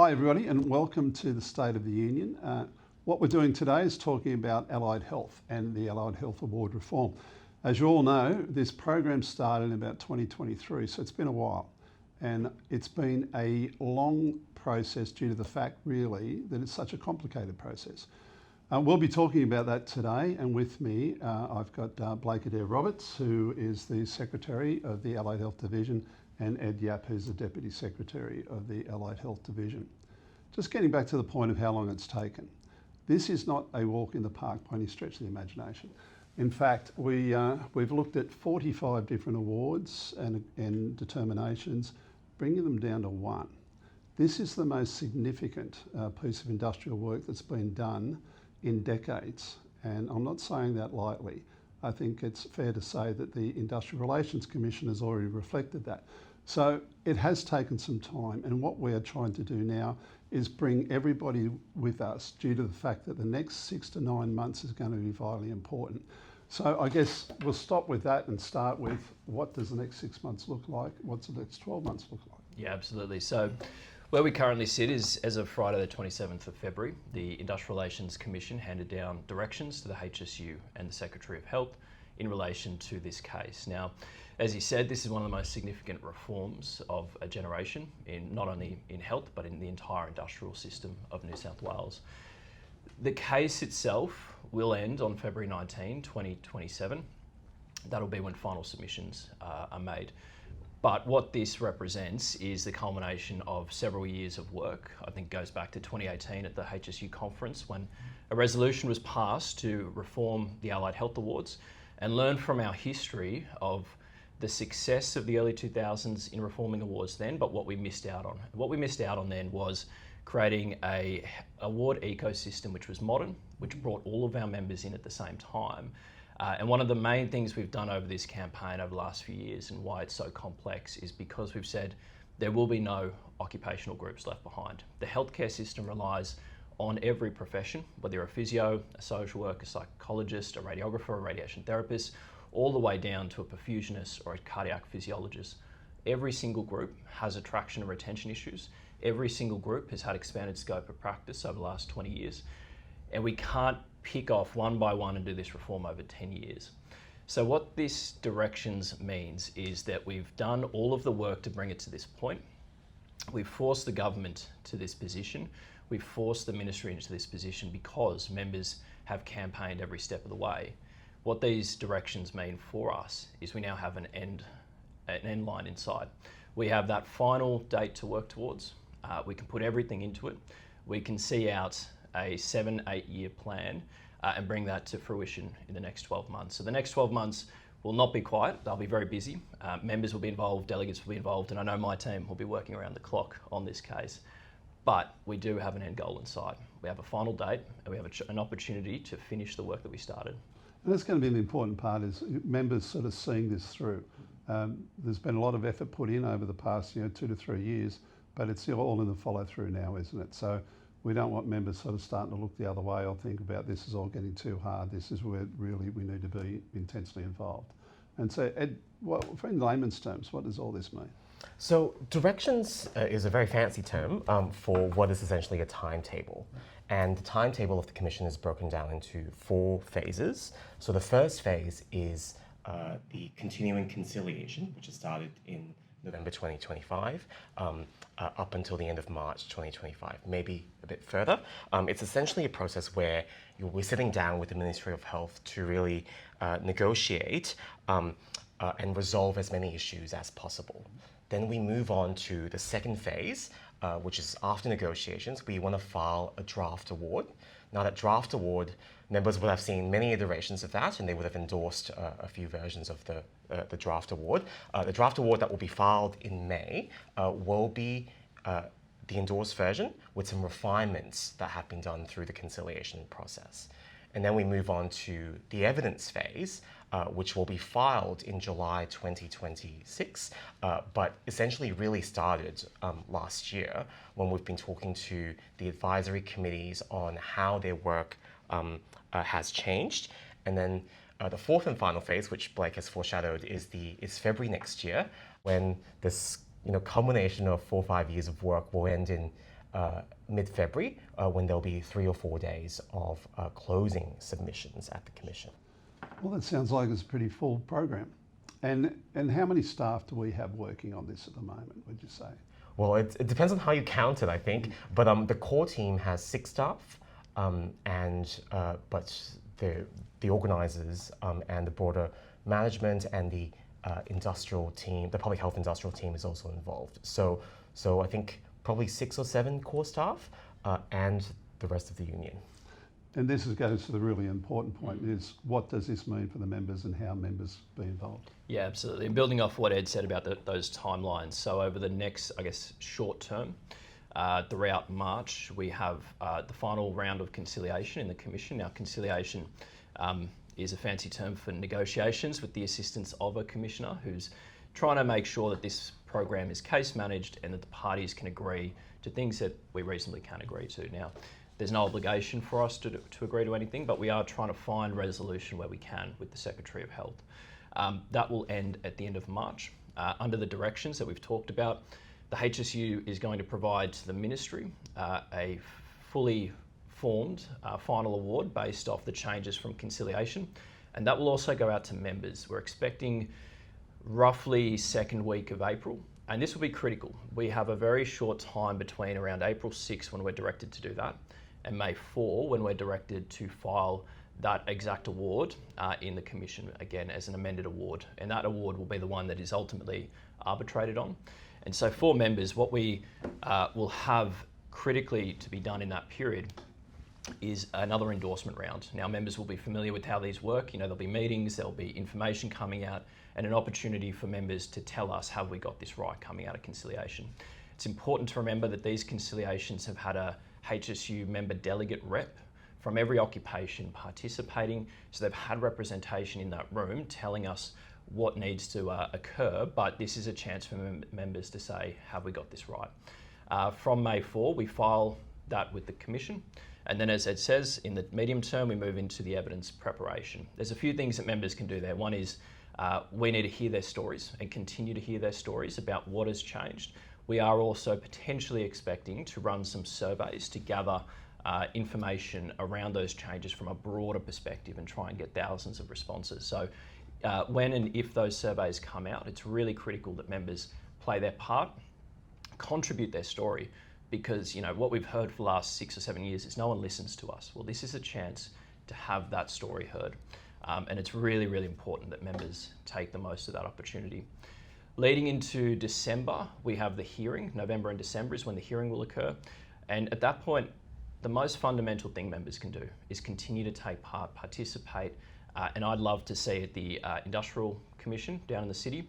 Hi everybody and welcome to the State of the Union. What we're doing today is talking about allied health and the Allied Health Award reform. As you all know, this program started in about 2023, so it's been a while. And it's been a long process due to the fact really that it's such a complicated process. We'll be talking about that today, and with me I've got Blake Adair-Roberts, who is the Secretary of the Allied Health Division, and Ed Yap, who's the Deputy Secretary of the Allied Health Division. Just getting back to the point of how long it's taken. This is not a walk in the park by any stretch of the imagination. In fact, we've looked at 45 different awards and determinations, bringing them down to one. This is the most significant piece of industrial work that's been done in decades, and I'm not saying that lightly. I think it's fair to say that the Industrial Relations Commission has already reflected that. So it has taken some time, and what we are trying to do now is bring everybody with us due to the fact that the next 6 to 9 months is going to be vitally important. So I guess we'll stop with that and start with what does the next 6 months look like? What's the next 12 months look like? Yeah, absolutely. So where we currently sit is, as of Friday the 27th of February, the Industrial Relations Commission handed down directions to the HSU and the Secretary of Health in relation to this case. Now, as you said, this is one of the most significant reforms of a generation, in not only in health, but in the entire industrial system of New South Wales. The case itself will end on February 19, 2027. That'll be when final submissions are made. But what this represents is the culmination of several years of work. I think it goes back to 2018 at the HSU conference when a resolution was passed to reform the Allied Health Awards and learn from our history of the success of the early 2000s in reforming awards then, but what we missed out on. What we missed out on then was creating a award ecosystem which was modern, which brought all of our members in at the same time. And one of the main things we've done over this campaign over the last few years and why it's so complex is because we've said there will be no occupational groups left behind. The healthcare system relies on every profession, whether you're a physio, a social worker, a psychologist, a radiographer, a radiation therapist, all the way down to a perfusionist or a cardiac physiologist. Every single group has attraction and retention issues. Every single group has had expanded scope of practice over the last 20 years. And we can't pick off one by one and do this reform over 10 years. So what this directions means is that we've done all of the work to bring it to this point. We've forced the government to this position. We've forced the ministry into this position because members have campaigned every step of the way. What these directions mean for us is we now have an end line in sight. We have that final date to work towards. We can put everything into it. We can see out a 7-8 year plan and bring that to fruition in the next 12 months. So the next 12 months will not be quiet. They'll be very busy. Members will be involved, delegates will be involved, and I know my team will be working around the clock on this case. But we do have an end goal in sight. We have a final date and we have an opportunity to finish the work that we started. And that's going to be an important part, is members sort of seeing this through. There's been a lot of effort put in over the past 2 to 3 years, but it's all in the follow through now, isn't it? So we don't want members sort of starting to look the other way or think about this is all getting too hard. This is where really we need to be intensely involved. And so, Ed, in layman's terms, what does all this mean? So directions is a very fancy term for what is essentially a timetable. And the timetable of the Commission is broken down into 4 phases. So the first phase is the continuing conciliation, which has started in November 2025, up until the end of March 2025, maybe a bit further. It's essentially a process where we're sitting down with the Ministry of Health to really negotiate and resolve as many issues as possible. Then we move on to the second phase, which is after negotiations. We want to file a draft award. Now that draft award, members would have seen many iterations of that, and they would have endorsed a few versions of the draft award. The draft award that will be filed in May will be the endorsed version with some refinements that have been done through the conciliation process. And then we move on to the evidence phase, which will be filed in July 2026, but essentially really started last year when we've been talking to the advisory committees on how their work has changed. And then the fourth and final phase, which Blake has foreshadowed, is February next year, when this culmination of 4 or 5 years of work will end in mid-February, when there'll be 3 or 4 days of closing submissions at the Commission. Well, that sounds like it's a pretty full program. And how many staff do we have working on this at the moment, would you say? Well, it depends on how you count it, I think. But the core team has 6 staff, but the organisers and the broader management and the industrial team, the public health industrial team, is also involved. So I think probably 6 or 7 core staff and the rest of the union. And this goes to the really important point, is what does this mean for the members and how members be involved? Yeah, absolutely. And building off what Ed said about those timelines, so over the next, I guess, short term, throughout March, we have the final round of conciliation in the Commission. Now, conciliation is a fancy term for negotiations with the assistance of a commissioner who's trying to make sure that this program is case managed and that the parties can agree to things that we reasonably can agree to. Now, there's no obligation for us to agree to anything, but we are trying to find resolution where we can with the Secretary of Health. That will end at the end of March. Under the directions that we've talked about, the HSU is going to provide to the Ministry a fully formed final award based off the changes from conciliation, and that will also go out to members. We're expecting roughly second week of April, and this will be critical. We have a very short time between around April 6 when we're directed to do that and May 4 when we're directed to file that exact award in the Commission, again as an amended award, and that award will be the one that is ultimately arbitrated on. And so for members, what we will have critically to be done in that period is another endorsement round. Now, members will be familiar with how these work. You know, there'll be meetings, there'll be information coming out, and an opportunity for members to tell us, have we got this right coming out of conciliation? It's important to remember that these conciliations have had a HSU member delegate rep from every occupation participating, so they've had representation in that room telling us what needs to occur, but this is a chance for members to say, have we got this right? From May 4, we file that with the Commission, and then as Ed says, in the medium term, we move into the evidence preparation. There's a few things that members can do there. One is we need to hear their stories and continue to hear their stories about what has changed. We are also potentially expecting to run some surveys to gather information around those changes from a broader perspective and try and get thousands of responses. So when and if those surveys come out, it's really critical that members play their part, contribute their story, because you know what we've heard for the last 6 or 7 years is no one listens to us. Well, this is a chance to have that story heard, and it's really, really important that members take the most of that opportunity. Leading into December, we have the hearing. November and December is when the hearing will occur, and at that point, the most fundamental thing members can do is continue to take part, participate, and I'd love to see at the Industrial Commission down in the city,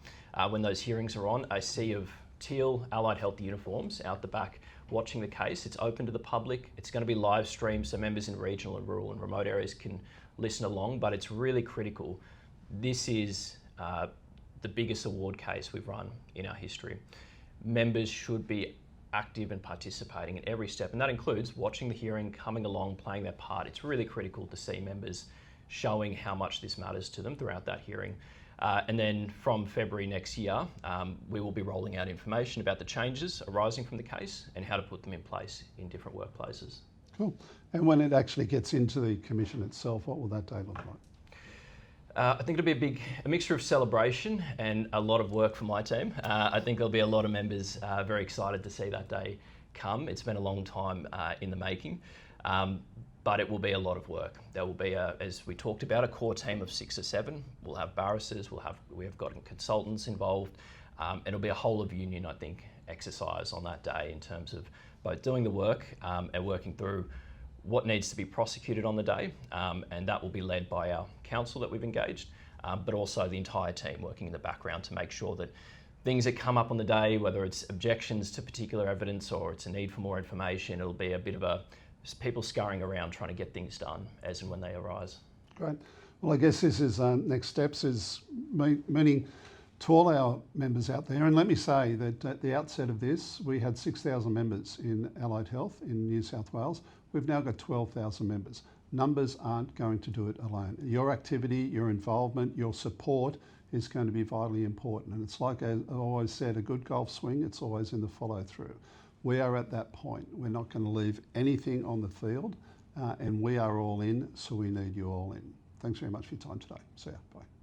when those hearings are on, a sea of teal allied health uniforms out the back watching the case. It's open to the public. It's going to be live streamed so members in regional and rural and remote areas can listen along, but it's really critical. This is the biggest award case we've run in our history. Members should be active and participating at every step, and that includes watching the hearing, coming along, playing their part. It's really critical to see members showing how much this matters to them throughout that hearing. And then from February next year, we will be rolling out information about the changes arising from the case and how to put them in place in different workplaces. Cool. And when it actually gets into the Commission itself, what will that day look like? I think it'll be a mixture of celebration and a lot of work for my team. I think there'll be a lot of members very excited to see that day come. It's been a long time in the making, but it will be a lot of work. There will be, as we talked about, a core team of 6 or 7. We'll have barristers, we have gotten consultants involved. It'll be a whole of union, I think, exercise on that day in terms of both doing the work and working through what needs to be prosecuted on the day, and that will be led by our counsel that we've engaged, but also the entire team working in the background to make sure that things that come up on the day, whether it's objections to particular evidence or it's a need for more information, it'll be a bit of people scurrying around trying to get things done as and when they arise. Great. Well, I guess this is next steps is meeting to all our members out there. And let me say that at the outset of this, we had 6,000 members in allied health in New South Wales. We've now got 12,000 members. Numbers aren't going to do it alone. Your activity, your involvement, your support is going to be vitally important. And it's like I always said, a good golf swing, it's always in the follow through. We are at that point. We're not going to leave anything on the field, and we are all in, so we need you all in. Thanks very much for your time today. See ya. Bye.